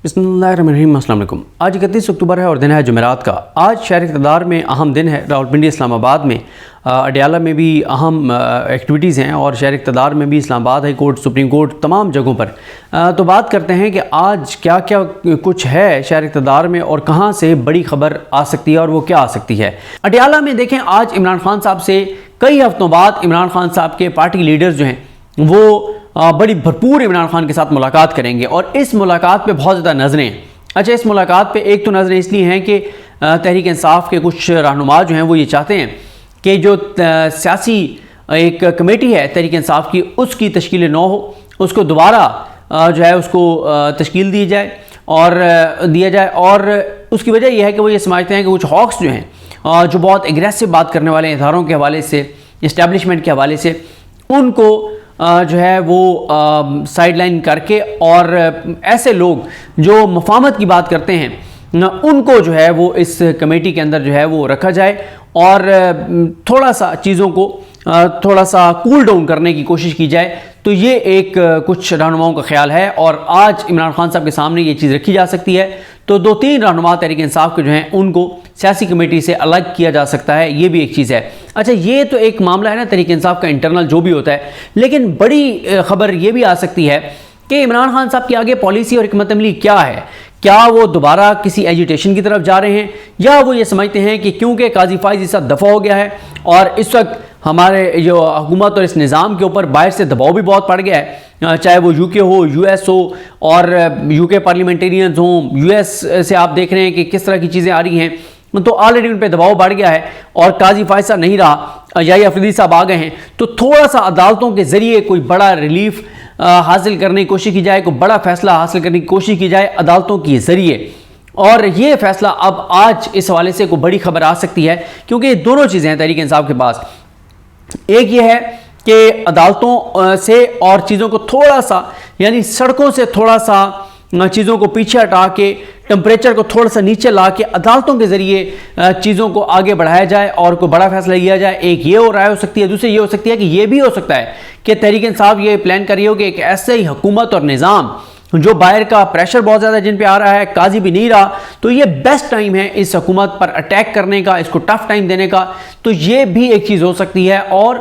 बिस्मिल्लाहिर्रहमानिर्रहीम। अस्सलाम वालेकुम। आज 31 अक्टूबर है और दिन है जुमेरात का। आज शहर इक़्तिदार में अहम दिन है। रावलपिंडी इस्लामाबाद में अडियाला में भी अहम एक्टिविटीज़ हैं और शहर इक़्तिदार में भी Islamabad high court, supreme court, तमाम जगहों पर। तो बात करते हैं कि आज क्या क्या कुछ है शहर इक़्तिदार में और कहाँ से बड़ी खबर आ सकती है और वो क्या आ सकती है। अडियाला में देखें, आज इमरान खान साहब से कई हफ्तों बाद इमरान खान साहब के पार्टी लीडर्स जो हैं वो बड़ी भरपूर इमरान खान के साथ मुलाकात करेंगे और इस मुलाकात पे बहुत ज़्यादा नज़रें हैं। अच्छा, इस मुलाकात पे एक तो नज़रें इसलिए हैं कि तहरीक इंसाफ के कुछ रहनुमा जो हैं वो ये चाहते हैं कि जो सियासी एक कमेटी है तहरीक इंसाफ की, उसकी तश्कील नौ हो, उसको दोबारा जो है उसको तश्कील दी जाए और दिया जाए। और उसकी वजह यह है कि वो ये समझते हैं कि कुछ हॉक्स जो हैं जो बहुत एग्रेसिव बात करने वाले इदारों के हवाले से, इस्टेब्लिशमेंट के हवाले से, उनको जो है वो साइडलाइन करके और ऐसे लोग जो मुफाहमत की बात करते हैं उनको जो है वो इस कमेटी के अंदर जो है वो रखा जाए और थोड़ा सा चीज़ों को थोड़ा सा कूल डाउन करने की कोशिश की जाए। तो ये एक कुछ रहनुमाओं का ख्याल है और आज इमरान खान साहब के सामने ये चीज़ रखी जा सकती है। तो 2-3 रहनुमा तहरीक इंसाफ के जो हैं उनको सियासी कमेटी से अलग किया जा सकता है, ये भी एक चीज़ है। अच्छा, ये तो एक मामला है ना तहरीक इंसाफ का इंटरनल जो भी होता है, लेकिन बड़ी खबर ये भी आ सकती है कि इमरान खान साहब की आगे पॉलिसी और हिकमत अमली क्या है। क्या वो दोबारा किसी एजिटेशन की तरफ जा रहे हैं या वो ये समझते हैं कि क्योंकि काजी फाइज इस दफ़ा हो गया है और इस वक्त हमारे जो हुकूमत और इस निज़ाम के ऊपर बाहर से दबाव भी बहुत पड़ गया है, चाहे वो यूके हो, यूएस हो और यूके पार्लियामेंटेरियंस हों, यूएस से आप देख रहे हैं कि किस तरह की चीज़ें आ रही हैं, तो ऑलरेडी उन पर दबाव बढ़ गया है और काजी फाइज नहीं रहा, याहिया अफरीदी साहब आ गए हैं। तो थोड़ा सा अदालतों के ज़रिए कोई बड़ा रिलीफ हासिल करने की कोशिश की जाए, कोई बड़ा फैसला हासिल करने की कोशिश की जाए अदालतों के ज़रिए। और ये फैसला अब आज इस हवाले से कोई बड़ी खबर आ सकती है क्योंकि दोनों चीज़ें हैं तहरीक इंसाफ के पास। एक ये है कि अदालतों से और चीज़ों को थोड़ा सा, यानी सड़कों से थोड़ा सा चीज़ों को पीछे हटा के, टेम्परेचर को थोड़ा सा नीचे ला के अदालतों के ज़रिए चीज़ों को आगे बढ़ाया जाए और कोई बड़ा फैसला लिया जाए। एक ये हो राय हो सकती है। दूसरी ये हो सकती है कि ये भी हो सकता है कि तहरीक इंसाफ ये प्लान कर रही हो कि एक ऐसे ही हुकूमत और निज़ाम जो बाहर का प्रेशर बहुत ज़्यादा जिन पे आ रहा है, काजी भी नहीं रहा, तो ये बेस्ट टाइम है इस हुकूमत पर अटैक करने का, इसको टफ टाइम देने का। तो ये भी एक चीज़ हो सकती है और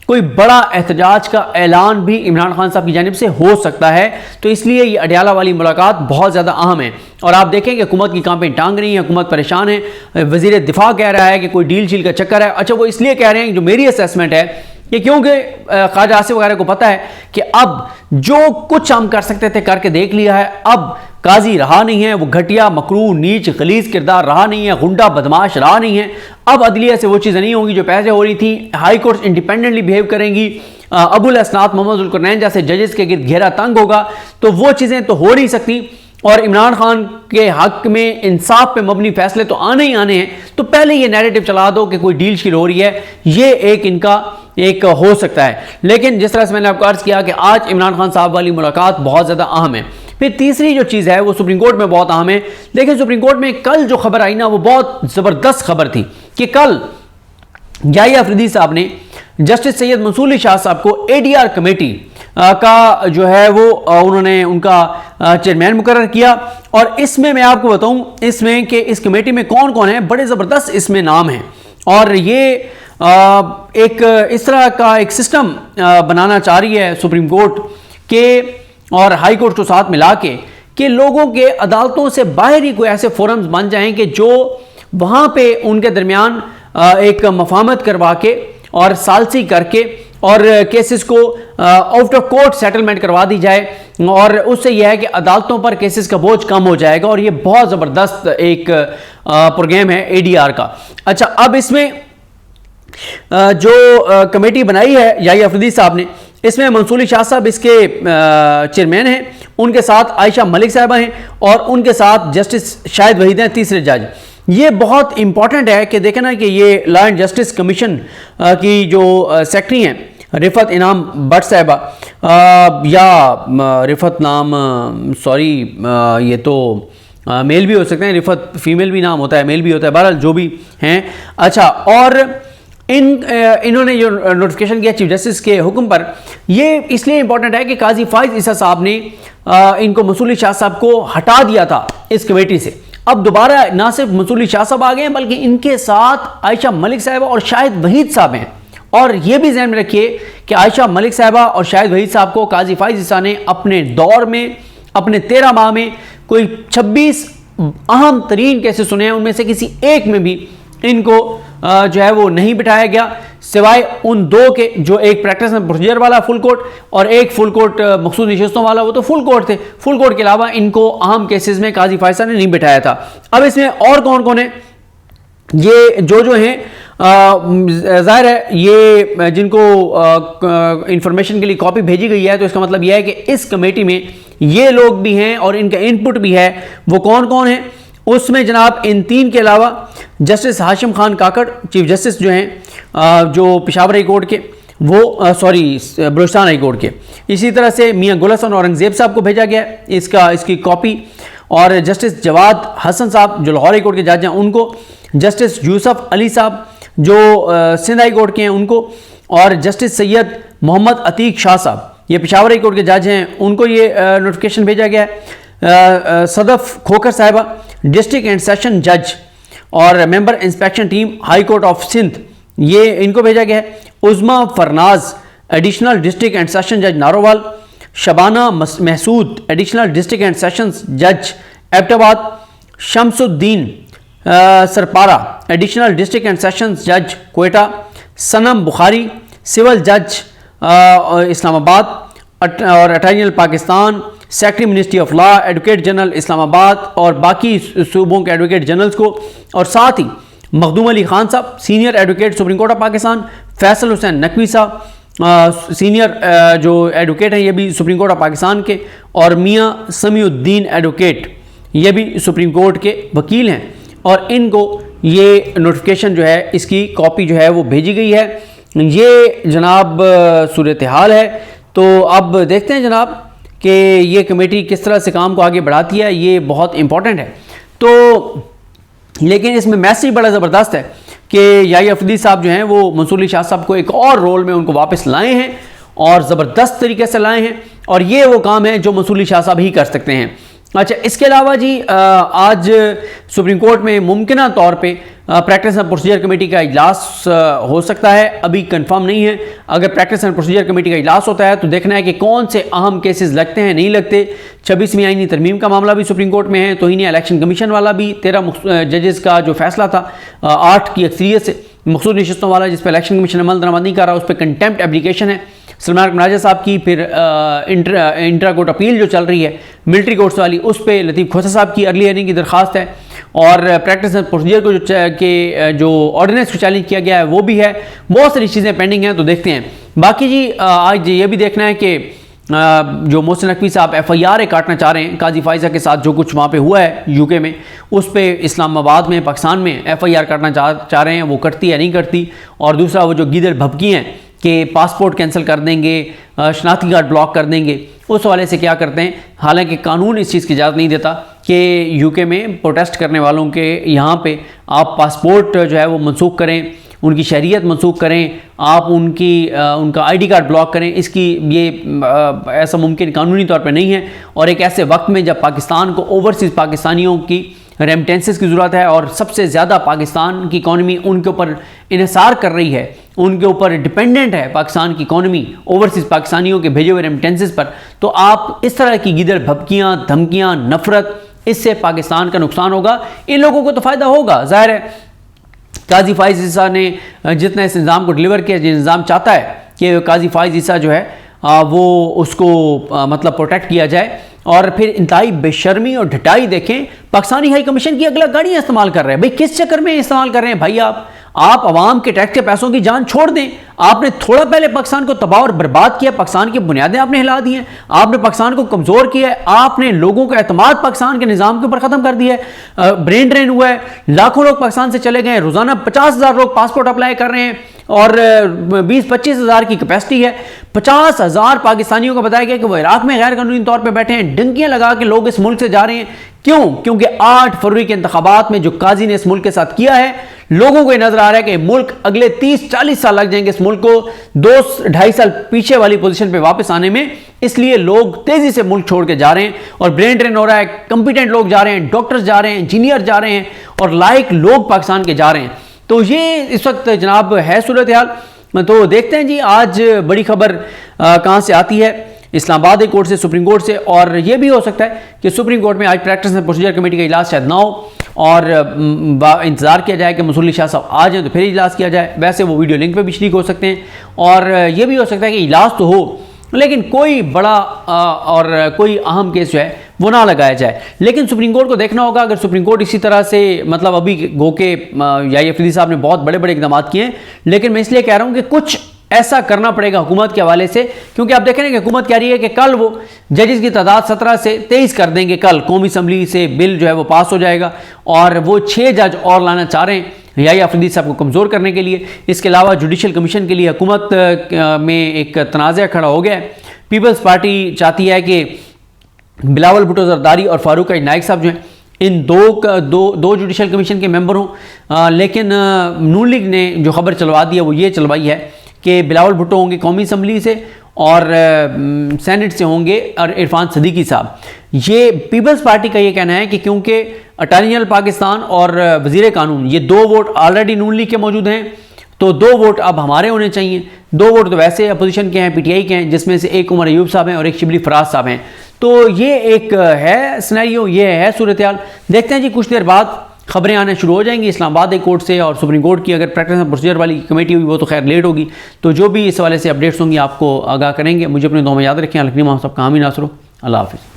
कोई बड़ा एहतजाज का ऐलान भी इमरान खान साहब की जानिब से हो सकता है। तो इसलिए ये अडियाला वाली मुलाकात बहुत ज़्यादा अहम है। और आप देखें कि हुकूमत की कांपें टांग रही है, हुकूमत परेशान है। वज़ीर दिफा कह रहा है कि कोई डील शील का चक्कर है। अच्छा, वो इसलिए कह रहे हैं, जो मेरी असेसमेंट है कि क्योंकि ख्वाजा आसिफ वगैरह को पता है कि अब जो कुछ हम कर सकते थे करके देख लिया है, अब काजी रहा नहीं है, वो घटिया, मकरूह, नीच, खलीज किरदार रहा नहीं है, गुंडा बदमाश रहा नहीं है। अब अदलिया से वो चीज़ें नहीं होंगी जो पहले हो रही थी। हाई कोर्ट इंडिपेंडेंटली बिहेव करेंगी, अबुल असनात, मोहम्मद जुल्करनैन जैसे जजेस के गिर्द घेरा तंग होगा। तो वो चीज़ें तो हो नहीं सकती और इमरान खान के हक में इंसाफ पे मबनी फैसले तो आने ही आने हैं। तो पहले ये नैरेटिव चला दो कि कोई डील शील हो रही है, ये एक इनका एक हो सकता है। लेकिन जिस तरह से मैंने आपको अर्ज़ किया कि आज इमरान खान साहब वाली मुलाकात बहुत ज़्यादा अहम है। फिर तीसरी जो चीज़ है वो सुप्रीम कोर्ट में बहुत अहम है। देखिए, सुप्रीम कोर्ट में कल जो खबर आई ना, वो बहुत ज़बरदस्त खबर थी कि कल याहिया अफरीदी साहब ने जस्टिस सैयद मंसूर अली शाह साहब को एडीआर कमेटी का जो है वो उन्होंने उनका चेयरमैन मुकर्रर किया। और इसमें मैं आपको बताऊं इसमें कि इस कमेटी में कौन कौन है, बड़े ज़बरदस्त इसमें नाम हैं। और ये एक इस तरह का एक सिस्टम बनाना चाह रही है सुप्रीम कोर्ट के और हाई कोर्ट को साथ मिला के कि लोगों के अदालतों से बाहर ही कोई ऐसे फोरम्स बन जाएं कि जो वहाँ पे उनके दरमियान एक मफाहमत करवा के और सालसी करके और केसेस को आउट ऑफ कोर्ट सेटलमेंट करवा दी जाए। और उससे यह है कि अदालतों पर केसेस का बोझ कम हो जाएगा और ये बहुत ज़बरदस्त एक प्रोग्राम है एडीआर का। अच्छा, अब इसमें जो कमेटी बनाई है याहिया अफरीदी साहब ने, इसमें मंसूर अली शाह साहब इसके चेयरमैन हैं, उनके साथ आयशा मलिक साहबा हैं और उनके साथ जस्टिस शाहिद वहीद हैं, तीसरे जज। ये बहुत इंपॉर्टेंट है कि देखें ना कि ये लॉ एंड जस्टिस कमीशन की जो सेक्रेटरी हैं रिफत इनाम भट्ट साहिबा, या रिफत नाम, सॉरी ये तो मेल भी हो सकते हैं, रिफत फीमेल भी नाम होता है, मेल भी होता है, बहरहाल जो भी हैं। अच्छा, और इन्होंने जो नोटिफिकेशन किया चीफ जस्टिस के हुक्म पर, ये इसलिए इंपॉर्टेंट है कि काजी फाइज ईसा साहब ने इनको मसूली शाह साहब को हटा दिया था इस कमेटी से। अब दोबारा ना सिर्फ मसूली शाह साहब आ गए हैं, बल्कि इनके साथ आयशा मलिक साहिबा और शाहिद वहीद साहब हैं। और ये भी ध्यान में रखिए कि आयशा मलिक साहिबा और शाहिद वहीद साहब को काजी फाइज ईसा ने अपने दौर में, अपने 13 माह में कोई 26 अहम तरीन केसेस सुने हैं, उनमें से किसी एक में भी इनको जो है वो नहीं बिठाया गया, सिवाय उन दो के, जो एक प्रैक्टिस एंड प्रोसीजर वाला फुल कोर्ट और एक फुल कोर्ट मखसूस नशिस्तों वाला, वो तो फुल कोर्ट थे। फुल कोर्ट के अलावा इनको अहम केसेस में काजी फाइज ईसा ने नहीं बिठाया था। अब इसमें और कौन कौन है, ये जो हैं जाहिर है ये जिनको इंफॉर्मेशन के लिए कॉपी भेजी गई है, तो इसका मतलब यह है कि इस कमेटी में ये लोग भी हैं और इनका इनपुट भी है। वो कौन कौन है उसमें जनाब, इन तीन के अलावा जस्टिस हाशिम खान काकड़ चीफ जस्टिस जो हैं जो पेशावर हाई कोर्ट के, वो बलूचिस्तान हाई कोर्ट के, इसी तरह से मियां गुल हसन औरंगजेब साहब को भेजा गया इसकी कॉपी, और जस्टिस जवाद हसन साहब जो लाहौर हाई कोर्ट के जज हैं उनको, जस्टिस यूसुफ अली साहब जो सिंध हाई कोर्ट के हैं उनको, और जस्टिस सैयद मोहम्मद अतीक शाह साहब ये पेशावर हाई कोर्ट के जज हैं, उनको ये नोटिफिकेशन भेजा गया है। सदफ खोखर साहिबा डिस्ट्रिक्ट एंड सेशन जज और member inspection team high court of Sindh, ये इनको भेजा गया है। Uzma Farnaz additional district and session जज Narowal, Shabana Mehsood additional district and sessions जज Abbottabad, Shamsuddin Sarpara additional district and sessions जज कोयटा, सनम बुखारी सिविल जज इस्लामाबाद और attorney general Pakistan, secretary ministry of law, advocate general Islamabad और बाकी सूबों के एडवोकेट जनरल्स को, और साथ ही मखदूम अली खान साहब senior advocate supreme court of Pakistan, Faisal Hussain Naqvi साहब सीनियर जो एडवोकेट हैं ये भी सुप्रीम कोर्ट ऑफ पाकिस्तान के, और मियां समीउद्दीन एडवोकेट ये भी सुप्रीम कोर्ट के वकील हैं, और इनको ये नोटिफिकेशन जो है इसकी कॉपी जो है वो भेजी गई है। ये जनाब सूरत हाल है। तो अब देखते हैं जनाब कि ये कमेटी किस तरह से काम को आगे बढ़ाती है, ये बहुत इंपॉर्टेंट है। तो लेकिन इसमें मैसेज बड़ा ज़बरदस्त है कि याही अफदी साहब जो हैं वो मसूली शाह साहब को एक और रोल में उनको वापस लाए हैं और ज़बरदस्त तरीके से लाए हैं, और ये वो काम है जो मसूली शाह साहब ही कर सकते हैं। अच्छा, इसके अलावा जी आज सुप्रीम कोर्ट में मुमकिना तौर पे प्रैक्टिस एंड प्रोसीजर कमेटी का इजलास हो सकता है, अभी कंफर्म नहीं है। अगर प्रैक्टिस एंड प्रोसीजर कमेटी का इजलास होता है तो देखना है कि कौन से अहम केसेस लगते हैं नहीं लगते। 26वीं आईनी तरमीम का मामला भी सुप्रीम कोर्ट में है, तौहीन इलेक्शन कमीशन वाला भी 13 जजेस का जो फैसला था 8 की अक्सरियत से मखसूस नशिस्तों वाला, जिस पर इलेक्शन कमीशन अमल दरामद नहीं कर रहा, उस पर कंटेम्प्ट एप्लीकेशन है सलमान मनाजा साहब की। फिर इंट्रा कोर्ट अपील जो चल रही है मिलिट्री कोर्ट्स वाली, उस पर लतीफ़ खोसा साहब की अर्ली हियरिंग की दरख्वास्त है, और प्रैक्टिस एंड प्रोसीजर को जो ऑर्डिनेंस को चैलेंज किया गया है वो भी है। बहुत सारी चीज़ें पेंडिंग हैं, तो देखते हैं। बाकी जी आज ये भी देखना है कि जो मोहसिन नकवी साहब FIR काटना चाह रहे हैं काजी फाइजा के साथ, जो कुछ वहाँ पे हुआ है UK में, उस पर इस्लामाबाद में पाकिस्तान में FIR काटना चाह रहे हैं, वो कटती या नहीं करती। और दूसरा वो जो गीदड़ भभकी हैं कि पासपोर्ट कैंसिल कर देंगे, शनाख्ती कार्ड ब्लॉक कर देंगे, उस वाले से क्या करते हैं। हालांकि कानून इस चीज़ की इजाज़त नहीं देता कि UK में प्रोटेस्ट करने वालों के यहाँ पे आप पासपोर्ट जो है वो मनसूख करें, उनकी शहरियत मनसूख करें, आप उनका ID कार्ड ब्लॉक करें। ये ऐसा मुमकिन कानूनी तौर पे नहीं है। और एक ऐसे वक्त में जब पाकिस्तान को ओवरसीज़ पाकिस्तानियों की रेमिटेंसेस की ज़रूरत है और सबसे ज़्यादा पाकिस्तान की इकॉनमी उनके ऊपर इन्हिसार कर रही है, उनके ऊपर डिपेंडेंट है पाकिस्तान की इकॉनमी ओवरसीज़ पाकिस्तानियों के भेजे हुए रेमिटेंसेस पर, तो आप इस तरह की गिदड़ भभकियाँ, धमकियाँ, नफरत, इससे पाकिस्तान का नुकसान होगा। इन लोगों को तो फ़ायदा होगा, ज़ाहिर है। काजी फाइज ईसा ने जितना इस निज़ाम को डिलीवर किया, जो निज़ाम चाहता है कि काजी फाइज ईसा जो है वो उसको मतलब प्रोटेक्ट किया जाए, और फिर इंतहाई बेशर्मी और ढटाई देखें। पाकिस्तानी हाई कमीशन की अगला गाड़ियाँ इस्तेमाल कर रहे हैं। भाई किस चक्कर में इस्तेमाल कर रहे हैं भाई? आप अवाम के टैक्स के पैसों की जान छोड़ दें। आपने थोड़ा पहले पाकिस्तान को तबाह और बर्बाद किया, पाकिस्तान की बुनियादें आपने हिला दी हैं, आपने पाकिस्तान को कमज़ोर किया है, आपने लोगों का एतमाद पाकिस्तान के निज़ाम के ऊपर ख़त्म कर दिया है, ब्रेन ड्रेन हुआ है, लाखों लोग पाकिस्तान से चले गए, रोज़ाना 50,000 लोग पासपोर्ट अप्लाई कर रहे हैं और 20-25 हज़ार की कैपेसिटी है। 50,000 पाकिस्तानियों को बताया गया कि वो इराक में गैर कानूनी तौर पर बैठे हैं, डंकियाँ लगा के लोग इस मुल्क से जा रहे हैं। क्यों? क्योंकि 8 फरवरी के इंतखाबात में जो काजी ने इस मुल्क के साथ किया है, लोगों को ये नजर आ रहा है कि मुल्क अगले 30-40 साल लग जाएंगे इस मुल्क को 2-2.5 साल पीछे वाली पोजीशन पे वापस आने में। इसलिए लोग तेजी से मुल्क छोड़ के जा रहे हैं और ब्रेन ड्रेन हो रहा है। कंपिटेंट लोग जा रहे हैं, डॉक्टर्स जा रहे हैं, इंजीनियर जा रहे हैं और लायक लोग पाकिस्तान के जा रहे हैं। तो ये इस वक्त जनाब है सूरत हाल। तो देखते हैं जी आज बड़ी खबर कहां से आती है, इस्लामाबाद हाई कोर्ट से, सुप्रीम कोर्ट से, और यह भी हो सकता है कि सुप्रीम कोर्ट में आज प्रैक्टिस एंड प्रोसीजर कमेटी का इजलास शायद ना हो और इंतजार किया जाए कि मसूल शाह साहब आ जाए तो फिर इजलास किया जाए। वैसे वो वीडियो लिंक पे भी शरीक हो सकते हैं और यह भी हो सकता है कि इजलास तो हो लेकिन कोई बड़ा और कोई अहम केस जो है वो ना लगाया जाए। लेकिन सुप्रीम कोर्ट को देखना होगा, अगर सुप्रीम कोर्ट इसी तरह से मतलब अभी गो के याहिया अफरीदी साहब ने बहुत बड़े बड़े इकदाम किए हैं, लेकिन मैं इसलिए कह रहा हूं कि कुछ ऐसा करना पड़ेगा हुकूमत के हवाले से, क्योंकि आप देख रहे हैं कि हुकूमत कह रही है कि कल वो जजेस की तादाद 17 से 23 कर देंगे। कल कौमी असम्बली से बिल जो है वो पास हो जाएगा और वो 6 जज और लाना चाह रहे हैं याहिया अफरीदी साहब को कमज़ोर करने के लिए। इसके अलावा जुडिशल कमीशन के लिए हुकूमत में एक तनाज़ा खड़ा हो गया है। पीपल्स पार्टी चाहती है कि बिलावल भुट्टो जरदारी और फारूक नाइक साहब जो हैं इन दो जुडिशल कमीशन के मेंबर हों, लेकिन नून लीग ने जो खबर चलवा दी है वो ये चलवाई है कि बिलावल भुट्टो होंगे कौमी असम्बली से और सेनेट से होंगे और इरफान सदीकी साहब। ये पीपल्स पार्टी का ये कहना है कि क्योंकि अटॉर्नी जनरल पाकिस्तान और वजीर कानून ये 2 वोट ऑलरेडी नून लीग के मौजूद हैं, तो 2 वोट अब हमारे होने चाहिए। 2 वोट तो वैसे अपोजिशन के हैं, पीटीआई के हैं, जिसमें से एक उमर अयूब साहब हैं और एक शिबली फराज साहब हैं। तो ये एक है सिनेरियो, ये है सूरत हाल। देखते हैं जी कुछ देर बाद खबरें आना शुरू हो जाएंगी इस्लामाबाद हाई कोर्ट से और सुप्रीम कोर्ट की। अगर प्रैक्टिस एंड प्रोसीजर वाली कमेटी हुई वो तो खैर लेट होगी, तो जो भी इस हवाले से अपडेट्स होंगी आपको आगाह करेंगे। मुझे अपने दुआ में याद रखें। अलकरीम हम सब काम ही नासरो। अल्लाह हाफिज़।